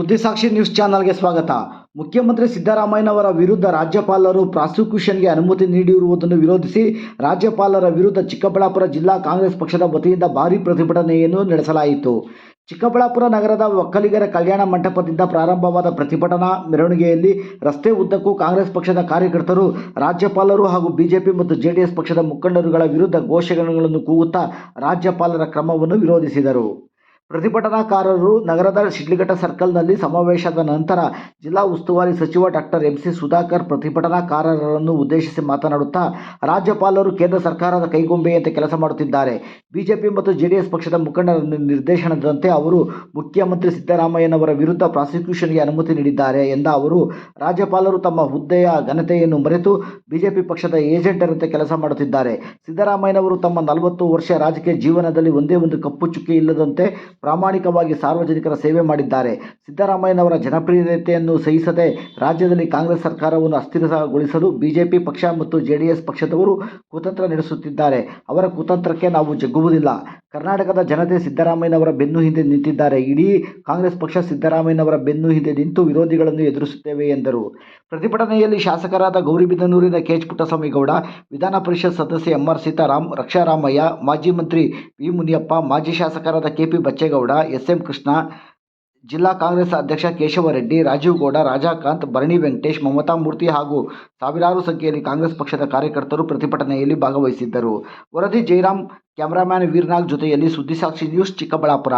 ಸುದ್ದಿಸಾಕ್ಷಿ news ಚಾನಲ್ಗೆ ಸ್ವಾಗತ. ಮುಖ್ಯಮಂತ್ರಿ ಸಿದ್ದರಾಮಯ್ಯನವರ ವಿರುದ್ಧ ರಾಜ್ಯಪಾಲರು ಪ್ರಾಸಿಕ್ಯೂಷನ್ಗೆ ಅನುಮತಿ ನೀಡಿರುವುದನ್ನು ವಿರೋಧಿಸಿ ರಾಜ್ಯಪಾಲರ ವಿರುದ್ಧ ಚಿಕ್ಕಬಳ್ಳಾಪುರ ಜಿಲ್ಲಾ ಕಾಂಗ್ರೆಸ್ ಪಕ್ಷದ ವತಿಯಿಂದ ಭಾರೀ ಪ್ರತಿಭಟನೆಯನ್ನು ನಡೆಸಲಾಯಿತು. ಚಿಕ್ಕಬಳ್ಳಾಪುರ ನಗರದ ಒಕ್ಕಲಿಗರ ಕಲ್ಯಾಣ ಮಂಟಪದಿಂದ ಪ್ರಾರಂಭವಾದ ಪ್ರತಿಭಟನಾ ಮೆರವಣಿಗೆಯಲ್ಲಿ ರಸ್ತೆ ಉದ್ದಕ್ಕೂ ಕಾಂಗ್ರೆಸ್ ಪಕ್ಷದ ಕಾರ್ಯಕರ್ತರು ರಾಜ್ಯಪಾಲರು ಹಾಗೂ ಬಿಜೆಪಿ ಮತ್ತು ಜೆಡಿಎಸ್ ಪಕ್ಷದ ಮುಖಂಡರುಗಳ ವಿರುದ್ಧ ಘೋಷಣೆಗಳನ್ನು ಕೂಗುತ್ತಾ ರಾಜ್ಯಪಾಲರ ಕ್ರಮವನ್ನು ವಿರೋಧಿಸಿದರು. ಪ್ರತಿಭಟನಾಕಾರರು ನಗರದ ಶಿಡ್ಲಘಟ್ಟ ಸರ್ಕಲ್ನಲ್ಲಿ ಸಮಾವೇಶದ ನಂತರ ಜಿಲ್ಲಾ ಉಸ್ತುವಾರಿ ಸಚಿವ ಡಾಕ್ಟರ್ ಎಂ ಸಿ ಸುಧಾಕರ್ ಪ್ರತಿಭಟನಾಕಾರರನ್ನು ಉದ್ದೇಶಿಸಿ ಮಾತನಾಡುತ್ತಾ, ರಾಜ್ಯಪಾಲರು ಕೇಂದ್ರ ಸರ್ಕಾರದ ಕೈಗೊಂಬೆಯಂತೆ ಕೆಲಸ ಮಾಡುತ್ತಿದ್ದಾರೆ. ಬಿಜೆಪಿ ಮತ್ತು ಜೆಡಿಎಸ್ ಪಕ್ಷದ ಮುಖಂಡರ ನಿರ್ದೇಶನದಂತೆ ಅವರು ಮುಖ್ಯಮಂತ್ರಿ ಸಿದ್ದರಾಮಯ್ಯನವರ ವಿರುದ್ಧ ಪ್ರಾಸಿಕ್ಯೂಷನ್ಗೆ ಅನುಮತಿ ನೀಡಿದ್ದಾರೆ ಎಂದ ಅವರು, ರಾಜ್ಯಪಾಲರು ತಮ್ಮ ಹುದ್ದೆಯ ಘನತೆಯನ್ನು ಮರೆತು ಬಿಜೆಪಿ ಪಕ್ಷದ ಏಜೆಂಟರಂತೆ ಕೆಲಸ ಮಾಡುತ್ತಿದ್ದಾರೆ. ಸಿದ್ದರಾಮಯ್ಯನವರು ತಮ್ಮ 40 ವರ್ಷ ರಾಜಕೀಯ ಜೀವನದಲ್ಲಿ ಒಂದೇ ಒಂದು ಕಪ್ಪು ಚುಕ್ಕೆ ಇಲ್ಲದಂತೆ ಪ್ರಾಮಾಣಿಕವಾಗಿ ಸಾರ್ವಜನಿಕರ ಸೇವೆ ಮಾಡಿದ್ದಾರೆ. ಸಿದ್ದರಾಮಯ್ಯನವರ ಜನಪ್ರಿಯತೆಯನ್ನು ಸಹಿಸದೆ ರಾಜ್ಯದಲ್ಲಿ ಕಾಂಗ್ರೆಸ್ ಸರ್ಕಾರವನ್ನು ಅಸ್ಥಿರಗೊಳಿಸಲು ಬಿಜೆಪಿ ಪಕ್ಷ ಮತ್ತು ಜೆಡಿಎಸ್ ಪಕ್ಷದವರು ಕುತಂತ್ರ ನಡೆಸುತ್ತಿದ್ದಾರೆ. ಅವರ ಕುತಂತ್ರಕ್ಕೆ ನಾವು ಜಗ್ಗುವುದಿಲ್ಲ. ಕರ್ನಾಟಕದ ಜನತೆ ಸಿದ್ದರಾಮಯ್ಯನವರ ಬೆನ್ನು ಹಿಂದೆ ನಿಂತಿದ್ದಾರೆ. ಇಡೀ ಕಾಂಗ್ರೆಸ್ ಪಕ್ಷ ಸಿದ್ದರಾಮಯ್ಯನವರ ಬೆನ್ನು ಹಿಂದೆ ನಿಂತು ವಿರೋಧಿಗಳನ್ನು ಎದುರಿಸುತ್ತೇವೆ ಎಂದರು. ಪ್ರತಿಭಟನೆಯಲ್ಲಿ ಶಾಸಕರಾದ ಗೌರಿಬಿದನೂರಿನ ಕೆಎಚ್ ಪುಟ್ಟಸ್ವಾಮಿಗೌಡ, ವಿಧಾನ ಪರಿಷತ್ ಸದಸ್ಯ ಎಂಆರ್ ಸೀತಾರಾಮ್, ರಕ್ಷಾರಾಮಯ್ಯ, ಮಾಜಿ ಮಂತ್ರಿ ವಿ ಮುನಿಯಪ್ಪ, ಮಾಜಿ ಶಾಸಕರಾದ ಕೆಪಿ ಬಚ್ಚೇಗೌಡ, ಎಸ್ಎಂ ಕೃಷ್ಣ, ಜಿಲ್ಲಾ ಕಾಂಗ್ರೆಸ್ ಅಧ್ಯಕ್ಷ ಕೇಶವರೆಡ್ಡಿ, ರಾಜೀವ್ ಗೌಡ, ರಾಜಾಕಾಂತ್, ಭರಣಿ ವೆಂಕಟೇಶ್, ಮಮತಾ ಮೂರ್ತಿ ಹಾಗೂ ಸಾವಿರಾರು ಸಂಖ್ಯೆಯಲ್ಲಿ ಕಾಂಗ್ರೆಸ್ ಪಕ್ಷದ ಕಾರ್ಯಕರ್ತರು ಪ್ರತಿಭಟನೆಯಲ್ಲಿ ಭಾಗವಹಿಸಿದ್ದರು. ವರದಿ ಜಯರಾಮ್, ಕ್ಯಾಮರಾಮ್ಯಾನ್ ವೀರನಾಗ್ ಜೊತೆಯಲ್ಲಿ ಸುದ್ದಿಸಾಕ್ಷಿ ನ್ಯೂಸ್, ಚಿಕ್ಕಬಳ್ಳಾಪುರ.